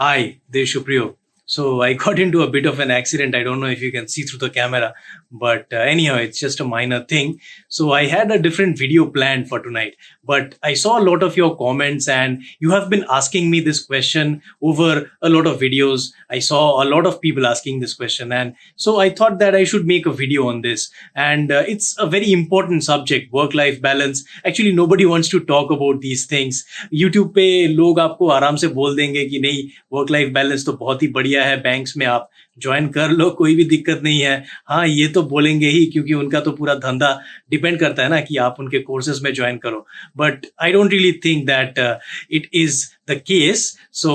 Hi, this is Supriyo. So I got into a bit of an accident. I don't know if you can see through the camera, but anyhow, it's just a minor thing. So I had a different video planned for tonight, but I saw a lot of your comments and you have been asking me this question over a lot of videos. I saw a lot of people asking this question. And so I thought that I should make a video on this. And it's a very important subject, work-life balance. Actually, nobody wants to talk about these things. YouTube पे लोग आपको आराम से बोल देंगे कि नहीं work life balance तो बहुत ही बढ़िया है बैंक्स में आप ज्वाइन कर लो कोई भी दिक्कत नहीं है हाँ ये तो बोलेंगे ही क्योंकि उनका तो पूरा धंधा डिपेंड करता है ना कि आप उनके कोर्सेज में ज्वाइन करो but I don't really think that it is the case so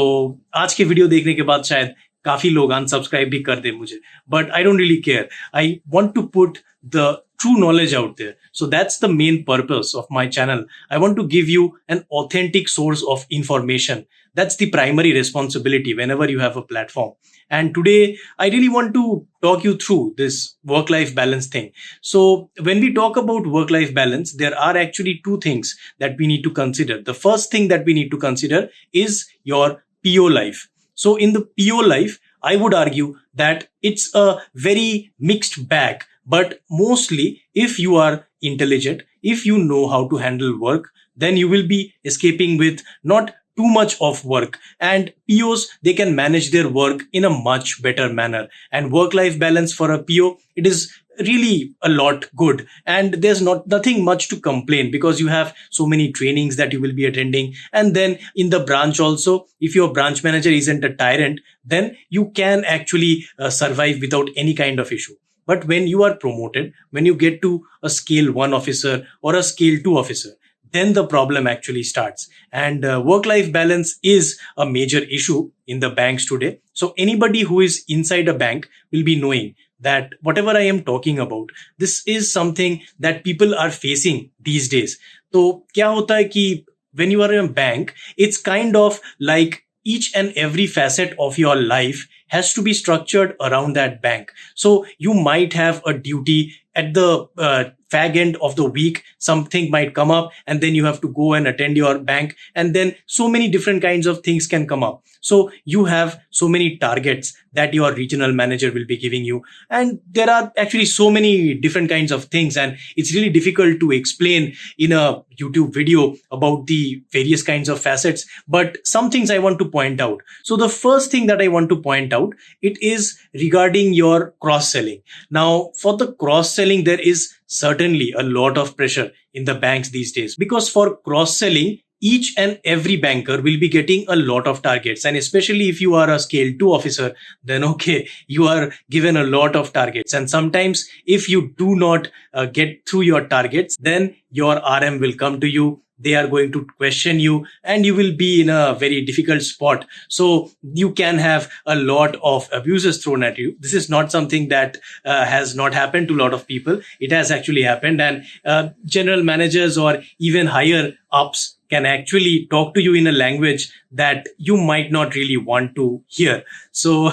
आज के वीडियो देखने के बाद शायद काफी लोग अनसब्सक्राइब भी कर दे मुझे but I don't really care I want to put the true knowledge out there. So that's the main purpose of my channel. I want to give you an authentic source of information. That's the primary responsibility whenever you have a platform. And today, I really want to talk you through this work-life balance thing. So when we talk about work-life balance, there are actually two things that we need to consider. The first thing that we need to consider is your PO life. So in the PO life, I would argue that it's a very mixed bag. But mostly, if you are intelligent, if you know how to handle work, then you will be escaping with not too much of work. And POs, they can manage their work in a much better manner. And work-life balance for a PO, it is really a lot good. And there's nothing much to complain because you have so many trainings that you will be attending. And then in the branch also, if your branch manager isn't a tyrant, then you can actually survive without any kind of issue. But when you are promoted, when you get to a scale 1 officer or a scale 2 officer, then the problem actually starts. And work-life balance is a major issue in the banks today. So anybody who is inside a bank will be knowing that whatever I am talking about, this is something that people are facing these days. So क्या होता है कि when you are in a bank, it's kind of like each and every facet of your life has to be structured around that bank. So you might have a duty at the fag end of the week, something might come up and then you have to go and attend your bank and then so many different kinds of things can come up. So you have so many targets that your regional manager will be giving you. And there are actually so many different kinds of things and it's really difficult to explain in a YouTube video about the various kinds of facets. But some things I want to point out. So the first thing that I want to point out, it is regarding your cross-selling. Now for the cross-selling, there is certainly a lot of pressure in the banks these days because for cross-selling, each and every banker will be getting a lot of targets. And especially if you are a scale 2 officer, then okay, you are given a lot of targets. And sometimes if you do not get through your targets, then your RM will come to you. They are going to question you and you will be in a very difficult spot. So you can have a lot of abuses thrown at you. This is not something that has not happened to a lot of people. It has actually happened and general managers or even higher ups can actually talk to you in a language that you might not really want to hear. So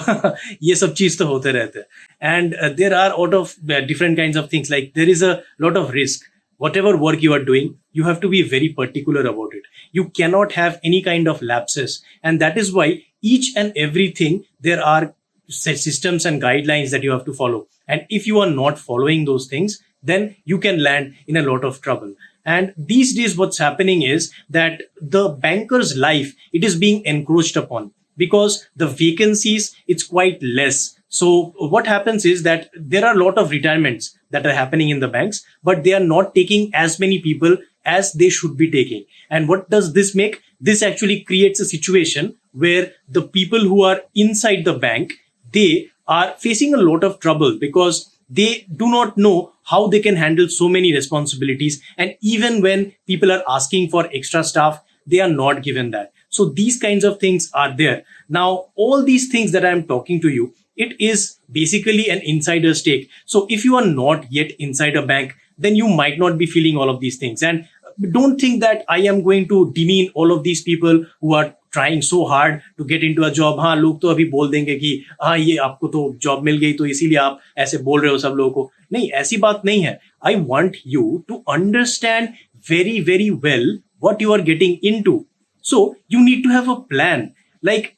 ये सब चीज तो होते रहते हैं. And there are a lot of different kinds of things. Like there is a lot of risk. Whatever work you are doing, you have to be very particular about it. You cannot have any kind of lapses. And that is why each and everything, there are systems and guidelines that you have to follow. And if you are not following those things, then you can land in a lot of trouble. And these days, what's happening is that the banker's life, it is being encroached upon because the vacancies, it's quite less. So what happens is that there are a lot of retirements that are happening in the banks, but they are not taking as many people as they should be taking. And what does this make? This actually creates a situation where the people who are inside the bank, they are facing a lot of trouble because they do not know how they can handle so many responsibilities. And even when people are asking for extra staff, they are not given that. So these kinds of things are there. Now, all these things that I'm talking to you, it is basically an insider stake. So if you are not yet inside a bank, then you might not be feeling all of these things. And don't think that I am going to demean all of these people who are trying so hard to get into a job. हाँ लोग तो अभी बोल देंगे कि हाँ ये आपको तो जॉब मिल गई तो इसीलिए आप ऐसे बोल रहे हो सब लोगों को. नहीं, ऐसी बात नहीं है. I want you to understand very well what you are getting into. So you need to have a plan. Like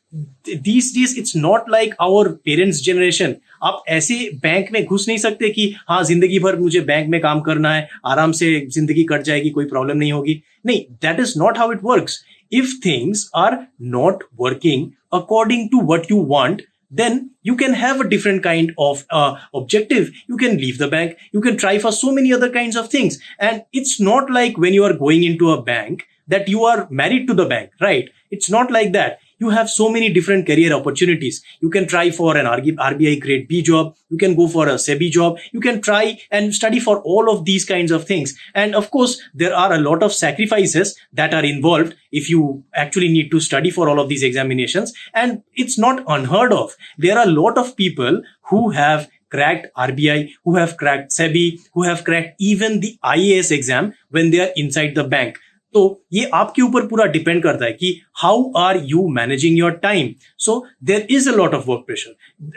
these days it's not like our parents generation. आप ऐसे बैंक में घुस नहीं सकते कि हाँ जिंदगी भर मुझे बैंक में काम करना है, आराम से जिंदगी कट जाएगी, कोई प्रॉब्लम नहीं होगी. नहीं, that is not how it works. If things are not working according to what you want, then you can have a different kind of objective. You can leave the bank, you can try for so many other kinds of things. And it's not like when you are going into a bank that you are married to the bank, right? It's not like that. You have so many different career opportunities. You can try for an RBI grade B job. You can go for a SEBI job. You can try and study for all of these kinds of things. And of course, there are a lot of sacrifices that are involved if you actually need to study for all of these examinations. And it's not unheard of. There are a lot of people who have cracked RBI, who have cracked SEBI, who have cracked even the IAS exam when they are inside the bank. तो ये आपके ऊपर पूरा depend करता है कि how are you managing your time. So there is a lot of work pressure,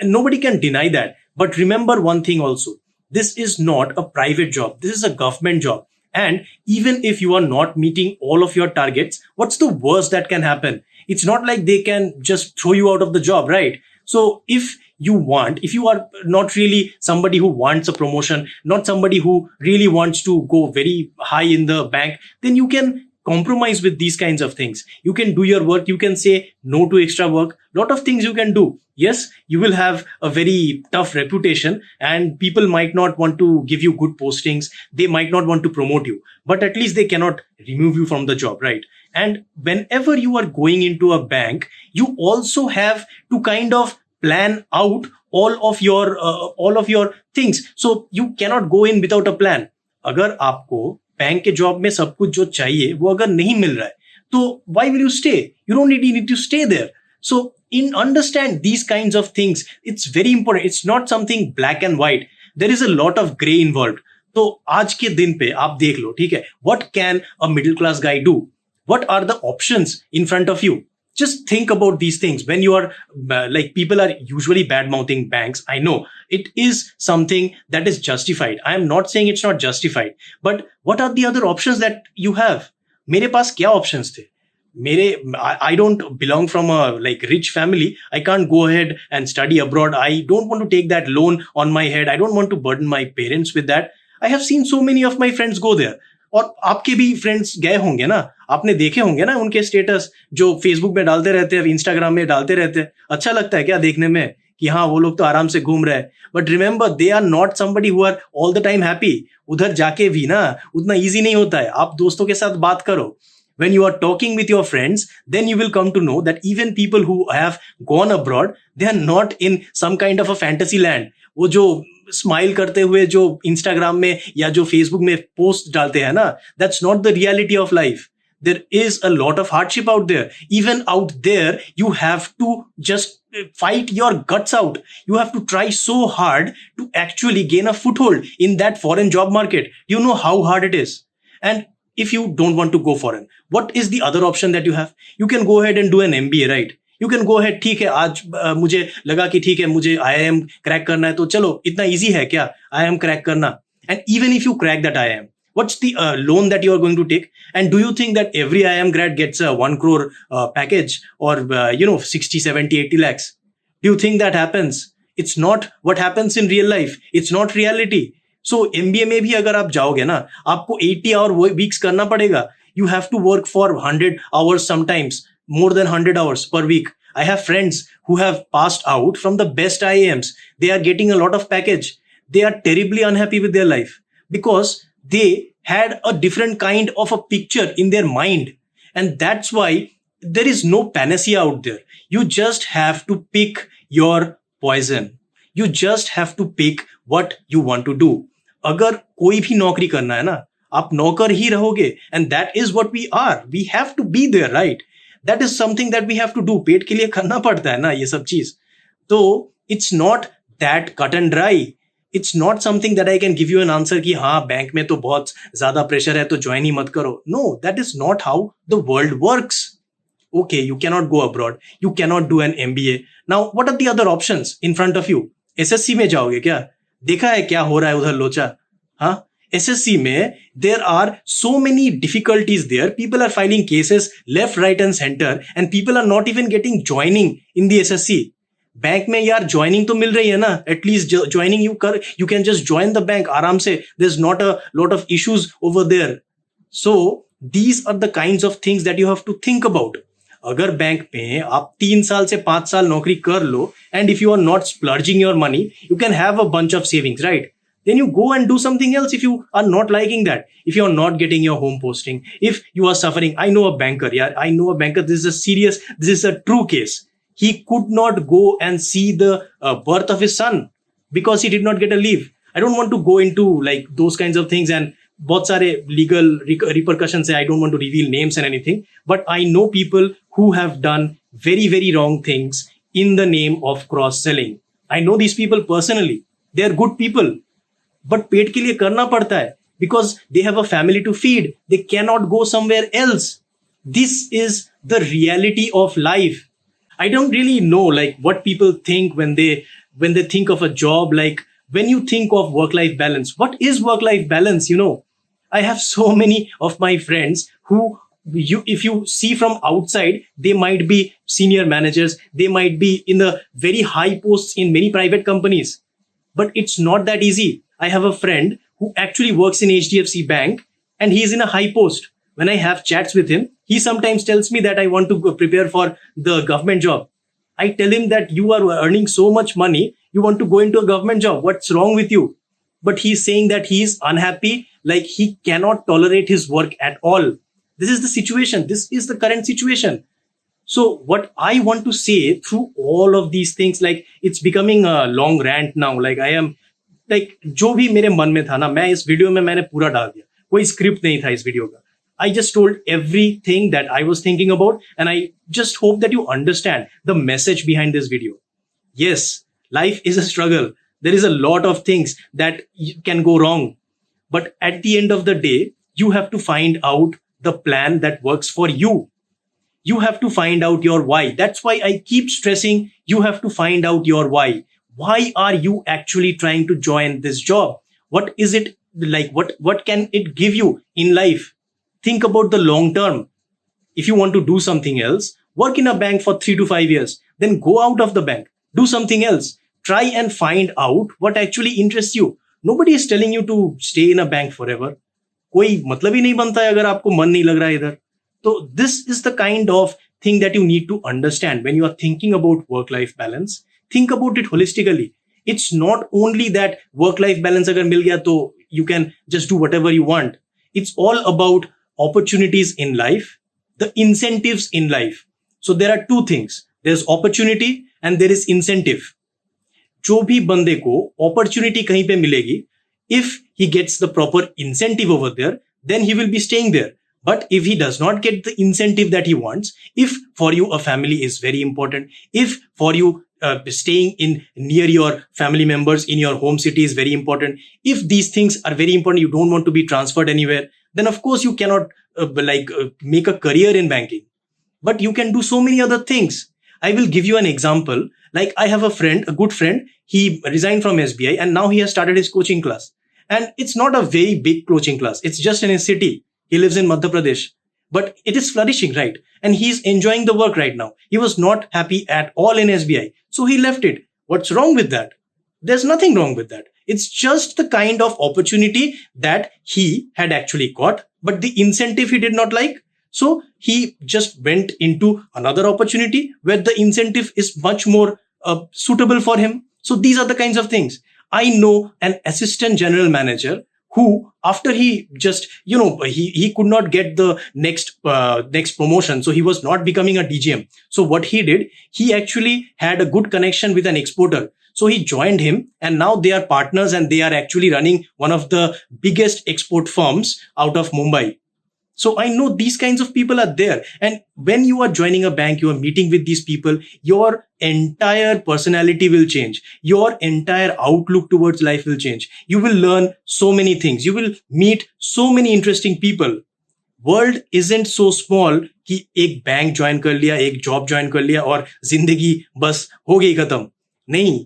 nobody can deny that. But remember one thing also, this is not a private job, this is a government job. And even if you are not meeting all of your targets, what's the worst that can happen? It's not like they can just throw you out of the job, right? So if you are not really somebody who wants a promotion, not somebody who really wants to go very high in the bank, then you can compromise with these kinds of things. You can do your work. You can say no to extra work. Lot of things you can do. Yes, you will have a very tough reputation and people might not want to give you good postings. They might not want to promote you, but at least they cannot remove you from the job, right? And whenever you are going into a bank, you also have to kind of plan out all of your things. So you cannot go in without a plan. अगर आपको bank के job में सब कुछ जो चाहिए वो अगर नहीं मिल रहा है, तो why will you stay? You don't need to stay there. So understand these kinds of things. It's very important. It's not something black and white. There is a lot of gray involved. तो आज के दिन पे आप देख लो, ठीक है, what can a middle class guy do? What are the options in front of you? Just think about these things. When you are like, people are usually bad mouthing banks. I know it is something that is justified. I am not saying it's not justified, but what are the other options that you have? मेरे पास क्या options थे? I don't belong from a like rich family. I can't go ahead and study abroad. I don't want to take that loan on my head. I don't want to burden my parents with that. I have seen so many of my friends go there. और आपके भी friends गए होंगे ना, आपने देखे होंगे ना उनके स्टेटस जो फेसबुक में डालते रहते हैं, इंस्टाग्राम में डालते रहते हैं. अच्छा लगता है क्या देखने में कि हाँ वो लोग तो आराम से घूम रहे हैं. But remember, they are not somebody who are all the time happy. उधर जाके भी ना उतना ईजी नहीं होता है. आप दोस्तों के साथ बात करो. When you are talking with your friends, then you will come to know that even people who have gone abroad, they are not in some kind of a fantasy land. वो जो स्माइल करते हुए जो Instagram में या जो Facebook में post डालते हैं ना, that's not the reality of life. There is a lot of hardship out there. Even out there, you have to just fight your guts out. You have to try so hard to actually gain a foothold in that foreign job market. You know how hard it is. And if you don't want to go foreign, what is the other option that you have? You can go ahead and do an MBA, right? You can go ahead. ठीक है, आज मुझे लगा कि ठीक है मुझे IIM crack करना है, तो चलो इतना इजी है क्या IIM क्रैक करना? And even if you crack that IIM, what's the loan that you are going to take? And do you think that every IIM grad gets a 1 crore package or 60, 70, 80 lakhs? Do you think that happens? It's not what happens in real life. It's not reality. So MBA में भी अगर आप जाओगे ना, आपको 80 hour weeks करना पड़ेगा. You have to work for 100 hours sometimes, more than 100 hours per week. I have friends who have passed out from the best IIMs. They are getting a lot of package. They are terribly unhappy with their life because they had a different kind of a picture in their mind. And that's why there is no panacea out there. You just have to pick your poison. You just have to pick what you want to do. अगर कोई भी नौकरी करना है ना, आप नौकर ही रहोगे. And that is what we are. We have to be there, right? That is something that we have to do. पेट के लिए करना पड़ता है ना ये सब चीज. तो it's not that cut and dry. It's not something that I can give you an answer कि हाँ बैंक में तो बहुत ज्यादा प्रेशर है तो ज्वाइन ही मत करो. No, that is not how the world works. Okay, you cannot go abroad. You cannot do an MBA. Now, what are the other options in front of you? SSC में जाओगे क्या? देखा है क्या हो रहा है उधर लोचा? हाँ, SSC में there are so many difficulties there. People are filing cases left, right and center and people are not even getting joining in the SSC. Bank में यार ज्वाइनिंग तो मिल रही है ना, at least joining you can just join the bank आराम से. There is not a lot of issues over there. So these are the kinds of things that you have to think about. अगर bank में आप 3 साल से 5 साल नौकरी कर लो and if you are not splurging your money, you can have a bunch of savings, right? Then you go and do something else if you are not liking that. If you are not getting your home posting, if you are suffering. I know a banker. Yeah, I know a banker. This is a true case. He could not go and see the birth of his son because he did not get a leave. I don't want to go into like those kinds of things and बहुत सारे legal repercussions. I don't want to reveal names and anything, but I know people who have done very, very wrong things in the name of cross selling. I know these people personally. They are good people, but पेट के लिए करना पड़ता है because they have a family to feed. They cannot go somewhere else. This is the reality of life. I don't really know like what people think when they think of a job. Like when you think of work-life balance, what is work-life balance? I have so many of my friends who if you see from outside, they might be senior managers. They might be in the very high posts in many private companies, but it's not that easy. I have a friend who actually works in HDFC Bank and he is in a high post. When I have chats with him, he sometimes tells me that I want to prepare for the government job. I tell him that you are earning so much money, you want to go into a government job. What's wrong with you? But he's saying that he is unhappy, like he cannot tolerate his work at all. This is the situation. This is the current situation. So what I want to say through all of these things, like it's becoming a long rant now. Like I am like जो भी मेरे मन में था ना, मैं इस video में मैंने पूरा डाल दिया. कोई स्क्रिप्ट नहीं था इस वीडियो का. I just told everything that I was thinking about, and I just hope that you understand the message behind this video. Yes, life is a struggle. There is a lot of things that can go wrong. But at the end of the day, you have to find out the plan that works for you. You have to find out your why. That's why I keep stressing you have to find out your why. Why are you actually trying to join this job? What is it like? What can it give you in life? Think about the long term. If you want to do something else, work in a bank for 3 to 5 years, then go out of the bank, do something else. Try and find out what actually interests you. Nobody is telling you to stay in a bank forever. कोई मतलब ही नहीं बनता है अगर आपको मन नहीं लग रहा है इधर. So this is the kind of thing that you need to understand when you are thinking about work-life balance. Think about it holistically. It's not only that work-life balance agar mil gaya to you can just do whatever you want. It's all about opportunities in life, the incentives in life. So there are two things. There's opportunity and there is incentive. जो भी बंदे को opportunity कहीं पे मिलेगी, if he gets the proper incentive over there, then he will be staying there. But if he does not get the incentive that he wants, if for you a family is very important, if for you staying in near your family members in your home city is very important, if these things are very important, you don't want to be transferred anywhere, then of course you cannot make a career in banking. But you can do so many other things. I will give you an example. Like I have a friend, a good friend. He resigned from SBI and now he has started his coaching class. And it's not a very big coaching class. It's just in his city. He lives in Madhya Pradesh. But it is flourishing, right? And he's enjoying the work right now. He was not happy at all in SBI. So he left it. What's wrong with that? There's nothing wrong with that. It's just the kind of opportunity that he had actually got, but the incentive he did not like. So he just went into another opportunity where the incentive is much more suitable for him. So these are the kinds of things. I know an assistant general manager who, after he just, he could not get the next promotion. So he was not becoming a DGM. So what he did, he actually had a good connection with an exporter. So he joined him and now they are partners and they are actually running one of the biggest export firms out of Mumbai. So I know these kinds of people are there. And when you are joining a bank, you are meeting with these people, your entire personality will change. Your entire outlook towards life will change. You will learn so many things. You will meet so many interesting people. World isn't so small कि एक bank join कर लिया, एक job join कर लिया और जिंदगी बस हो गई खत्म. नहीं.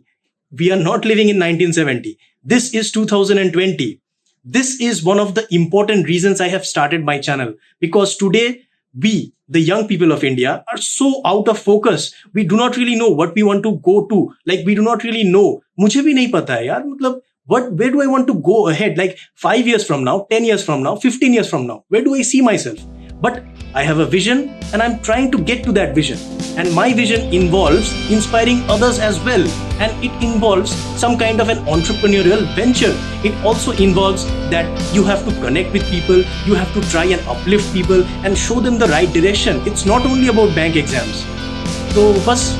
We are not living in 1970. This is 2020. this is one of the important reasons I have started my channel, because today we, the young people of India, are so out of focus. We do not really know what we want to go to. Like, we do not really know. मुझे भी नहीं पता है यार, मतलब where do I want to go ahead? Like 5 years from now, 10 years from now, 15 years from now, where do I see myself? But I have a vision and I'm trying to get to that vision. And my vision involves inspiring others as well. And it involves some kind of an entrepreneurial venture. It also involves that you have to connect with people, you have to try and uplift people and show them the right direction. It's not only about bank exams. तो बस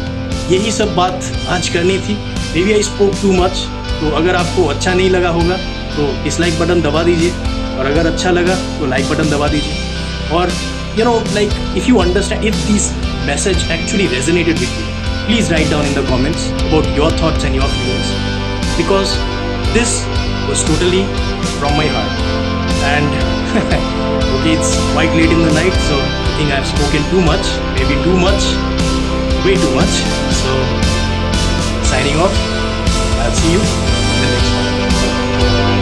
यही सब बात आज करनी थी. Maybe I spoke too much. तो अगर आपको अच्छा नहीं लगा होगा तो डिसलाइक बटन दबा दीजिए, और अगर अच्छा लगा तो लाइक बटन दबा दीजिए. Or, like, if you understand, if this message actually resonated with you, please write down in the comments about your thoughts and your feelings, because this was totally from my heart. And okay, it's quite late in the night, so I think I've spoken too much, maybe too much, way too much. So signing off. I'll see you in the next one.